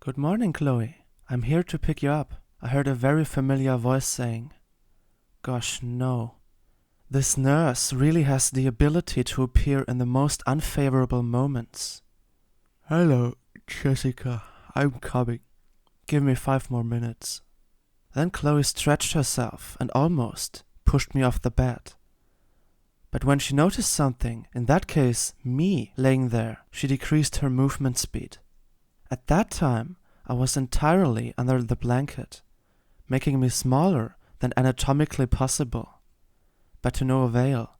Good morning, Chloe. I'm here to pick you up. I heard a very familiar voice saying. Gosh, no. This nurse really has the ability to appear in the most unfavorable moments. Hello, Jessica. I'm coming. Give me 5 more minutes. Then Chloe stretched herself and almost pushed me off the bed. But when she noticed something, in that case me, laying there, she decreased her movement speed. At that time, I was entirely under the blanket, making me smaller than anatomically possible. But to no avail.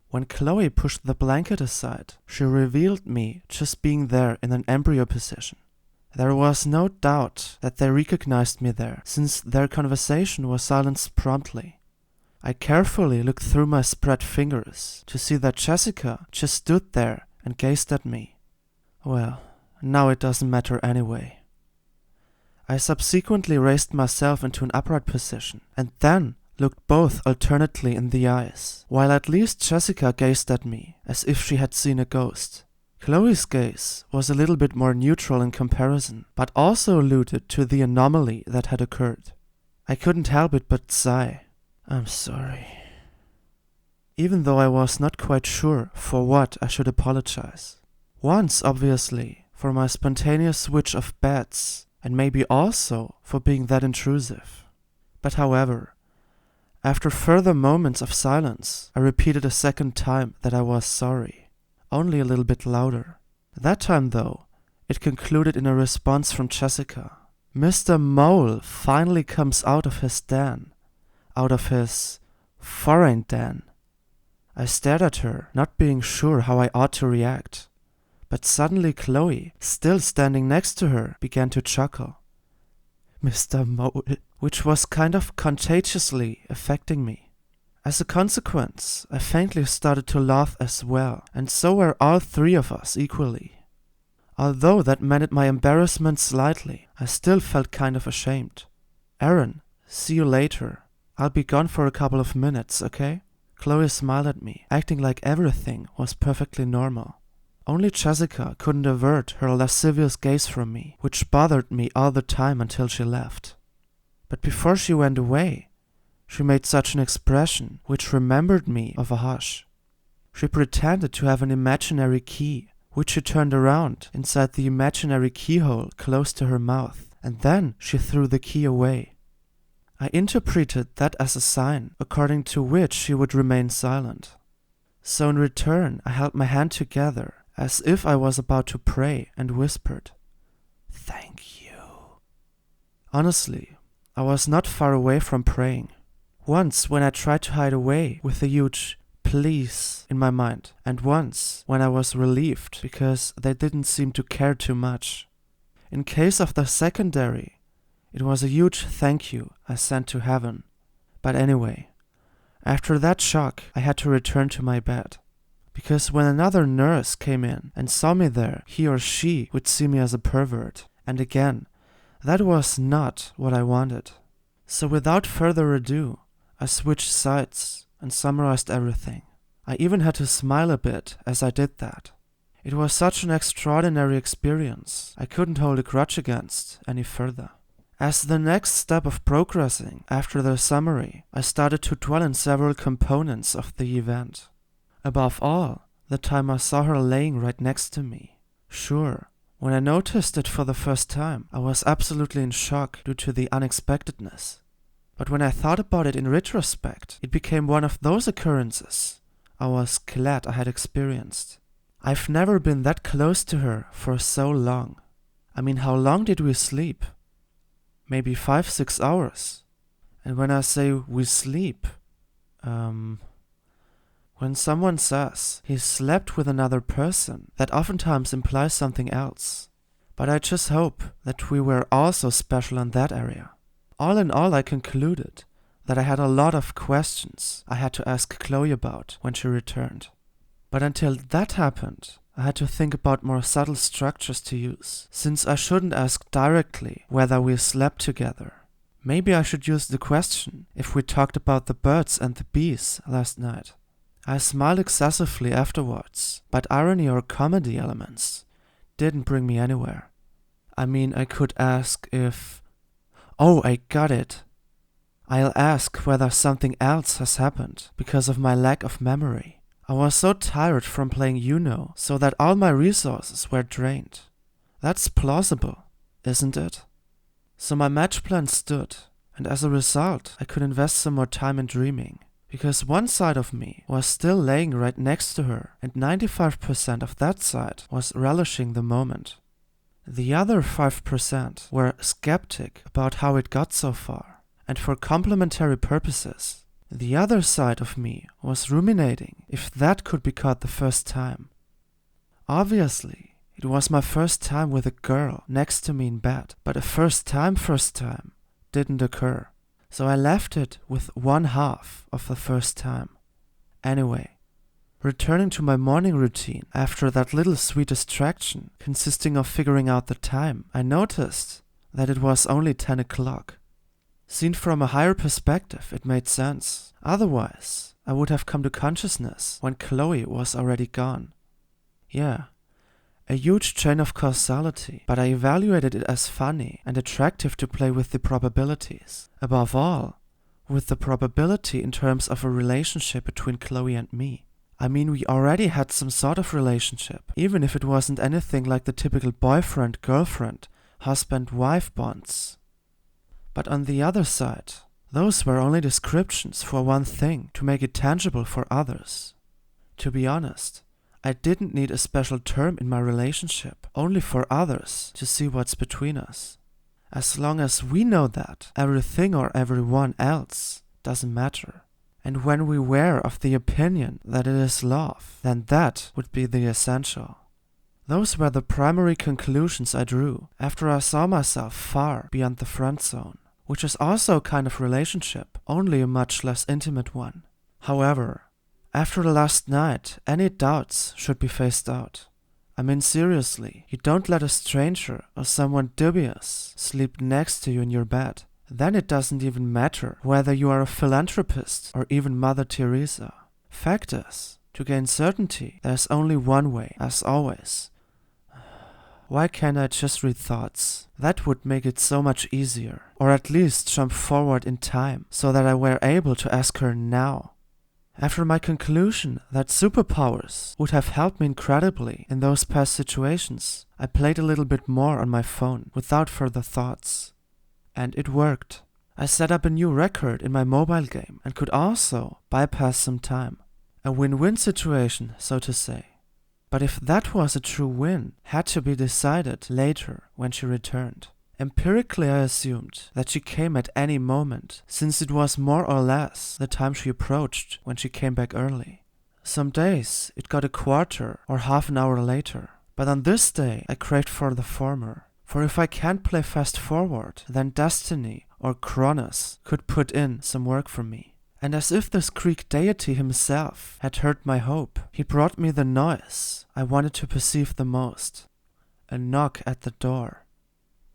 When Chloe pushed the blanket aside, she revealed me just being there in an embryo position. There was no doubt that they recognized me there, since their conversation was silenced promptly. I carefully looked through my spread fingers to see that Jessica just stood there and gazed at me. Well, now it doesn't matter anyway. I subsequently raised myself into an upright position and then looked both alternately in the eyes, while at least Jessica gazed at me as if she had seen a ghost. Chloe's gaze was a little bit more neutral in comparison, but also alluded to the anomaly that had occurred. I couldn't help it but sigh. I'm sorry. Even though I was not quite sure for what I should apologize. Once, obviously, for my spontaneous switch of beds, and maybe also for being that intrusive. But however, after further moments of silence, I repeated a second time that I was sorry, only a little bit louder. That time, though, it concluded in a response from Jessica. Mr. Mole finally comes out of his den, out of his foreign den. I stared at her, not being sure how I ought to react. But suddenly Chloe, still standing next to her, began to chuckle. Mr. Mole, which was kind of contagiously affecting me. As a consequence, I faintly started to laugh as well, and so were all 3 of us equally. Although that mended my embarrassment slightly, I still felt kind of ashamed. Aaron, see you later. I'll be gone for a couple of minutes, okay? Chloe smiled at me, acting like everything was perfectly normal. Only Jessica couldn't avert her lascivious gaze from me, which bothered me all the time until she left. But before she went away, she made such an expression which remembered me of a hush. She pretended to have an imaginary key, which she turned around inside the imaginary keyhole close to her mouth, and then she threw the key away. I interpreted that as a sign according to which she would remain silent. So in return, I held my hand together as if I was about to pray and whispered, "Thank you." Honestly, I was not far away from praying. Once when I tried to hide away with a huge please in my mind, and once when I was relieved because they didn't seem to care too much. In case of the secondary, it was a huge thank you I sent to heaven. But anyway, after that shock, I had to return to my bed. Because when another nurse came in and saw me there, he or she would see me as a pervert. And again, that was not what I wanted. So without further ado, I switched sides and summarized everything. I even had to smile a bit as I did that. It was such an extraordinary experience, I couldn't hold a grudge against any further. As the next step of progressing after the summary, I started to dwell in several components of the event. Above all, the time I saw her laying right next to me. Sure, when I noticed it for the first time, I was absolutely in shock due to the unexpectedness. But when I thought about it in retrospect, it became one of those occurrences I was glad I had experienced. I've never been that close to her for so long. I mean, how long did we sleep? Maybe 5-6 hours. And when I say we sleep, when someone says he slept with another person, that oftentimes implies something else. But I just hope that we were also special in that area. All in all, I concluded that I had a lot of questions I had to ask Chloe about when she returned. But until that happened, I had to think about more subtle structures to use, since I shouldn't ask directly whether we slept together. Maybe I should use the question if we talked about the birds and the bees last night. I smiled excessively afterwards, but irony or comedy elements didn't bring me anywhere. I mean, I could ask if... Oh, I got it. I'll ask whether something else has happened because of my lack of memory. I was so tired from playing Uno, so that all my resources were drained. That's plausible, isn't it? So my match plan stood, and as a result, I could invest some more time in dreaming. Because one side of me was still laying right next to her, and 95% of that side was relishing the moment. The other 5% were skeptic about how it got so far, and for complementary purposes, the other side of me was ruminating if that could be caught the first time. Obviously, it was my first time with a girl next to me in bed, but a first time didn't occur, so I left it with one half of the first time. Anyway, returning to my morning routine after that little sweet distraction consisting of figuring out the time, I noticed that it was only 10 o'clock. Seen from a higher perspective, it made sense. Otherwise, I would have come to consciousness when Chloe was already gone. Yeah, a huge chain of causality, but I evaluated it as funny and attractive to play with the probabilities. Above all, with the probability in terms of a relationship between Chloe and me. I mean, we already had some sort of relationship, even if it wasn't anything like the typical boyfriend-girlfriend, husband-wife bonds. But on the other side, those were only descriptions for one thing to make it tangible for others. To be honest, I didn't need a special term in my relationship, only for others to see what's between us. As long as we know that, everything or everyone else doesn't matter. And when we were of the opinion that it is love, then that would be the essential. Those were the primary conclusions I drew after I saw myself far beyond the friend zone, which is also a kind of relationship, only a much less intimate one. However, after last night, any doubts should be phased out. I mean, seriously, you don't let a stranger or someone dubious sleep next to you in your bed. Then it doesn't even matter whether you are a philanthropist or even Mother Teresa. Fact is, to gain certainty, there's only one way, as always. Why can't I just read thoughts? That would make it so much easier. Or at least jump forward in time, so that I were able to ask her now. After my conclusion that superpowers would have helped me incredibly in those past situations, I played a little bit more on my phone without further thoughts. And it worked. I set up a new record in my mobile game and could also bypass some time. A win-win situation, so to say. But if that was a true win, had to be decided later when she returned. Empirically, I assumed that she came at any moment, since it was more or less the time she approached when she came back early. Some days it got a quarter or half an hour later, but on this day I craved for the former. For if I can't play fast forward, then Destiny or Cronus could put in some work for me. And as if this Greek deity himself had heard my hope, he brought me the noise I wanted to perceive the most. A knock at the door.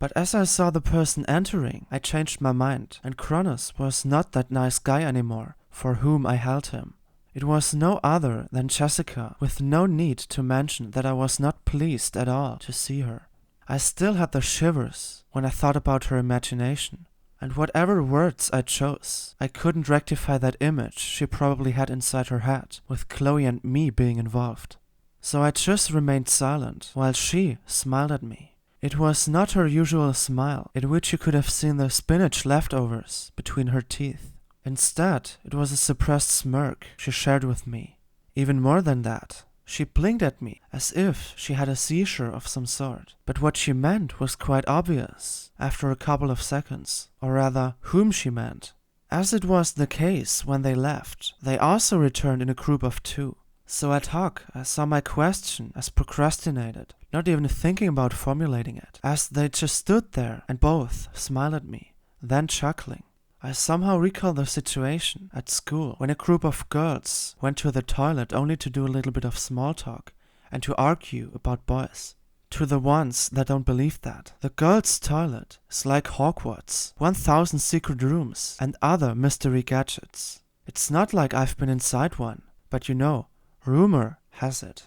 But as I saw the person entering, I changed my mind, and Cronus was not that nice guy anymore for whom I held him. It was no other than Jessica, with no need to mention that I was not pleased at all to see her. I still had the shivers when I thought about her imagination, and whatever words I chose, I couldn't rectify that image she probably had inside her head, with Chloe and me being involved. So I just remained silent, while she smiled at me. It was not her usual smile, in which you could have seen the spinach leftovers between her teeth. Instead, it was a suppressed smirk she shared with me. Even more than that, she blinked at me as if she had a seizure of some sort. But what she meant was quite obvious after a couple of seconds, or rather, whom she meant. As it was the case when they left, they also returned in a group of 2. So ad hoc, I saw my question as procrastinated, not even thinking about formulating it, as they just stood there and both smiled at me, then chuckling. I somehow recall the situation at school when a group of girls went to the toilet only to do a little bit of small talk and to argue about boys. To the ones that don't believe that, the girls' toilet is like Hogwarts, 1000 secret rooms and other mystery gadgets. It's not like I've been inside one, but you know, rumor has it.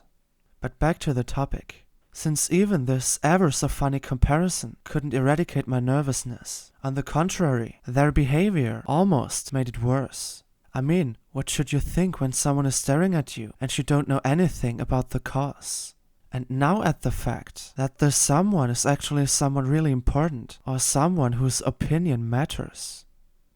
But back to the topic. since even this ever so funny comparison couldn't eradicate my nervousness. On the contrary, their behavior almost made it worse. I mean, what should you think when someone is staring at you and you don't know anything about the cause? And now add the fact that this someone is actually someone really important, or someone whose opinion matters.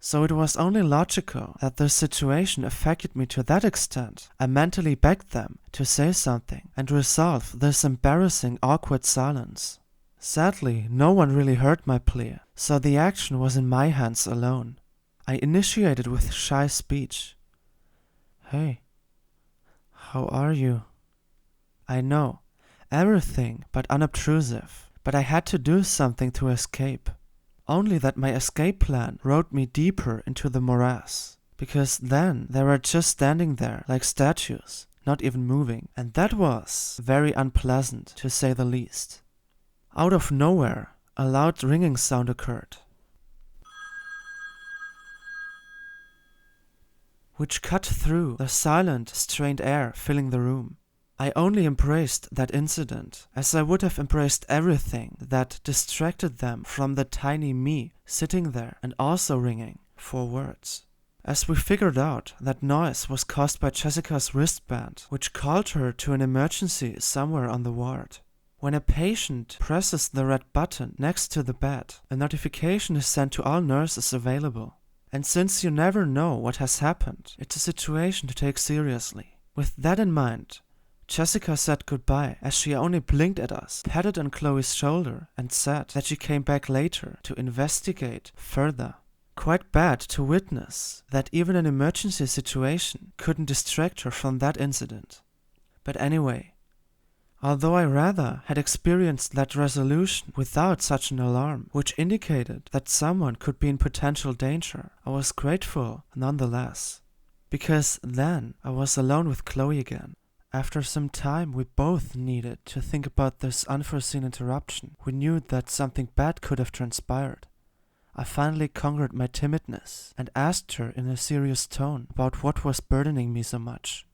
So it was only logical that this situation affected me to that extent. I mentally begged them to say something and resolve this embarrassing, awkward silence. Sadly, no one really heard my plea, so the action was in my hands alone. I initiated with shy speech. "Hey, how are you?" I know, everything but unobtrusive, but I had to do something to escape. Only that my escape plan rode me deeper into the morass, because then they were just standing there like statues, not even moving, and that was very unpleasant to say the least. Out of nowhere, a loud ringing sound occurred, which cut through the silent, strained air filling the room. I only embraced that incident as I would have embraced everything that distracted them from the tiny me sitting there and also ringing for words. As we figured out, that noise was caused by Jessica's wristband, which called her to an emergency somewhere on the ward. When a patient presses the red button next to the bed, a notification is sent to all nurses available. And since you never know what has happened, it's a situation to take seriously. With that in mind, Jessica said goodbye as she only blinked at us, patted on Chloe's shoulder, and said that she came back later to investigate further. Quite bad to witness that even an emergency situation couldn't distract her from that incident. But anyway, although I rather had experienced that resolution without such an alarm, which indicated that someone could be in potential danger, I was grateful nonetheless. Because then I was alone with Chloe again. After some time, we both needed to think about this unforeseen interruption. We knew that something bad could have transpired. I finally conquered my timidness and asked her in a serious tone about what was burdening me so much.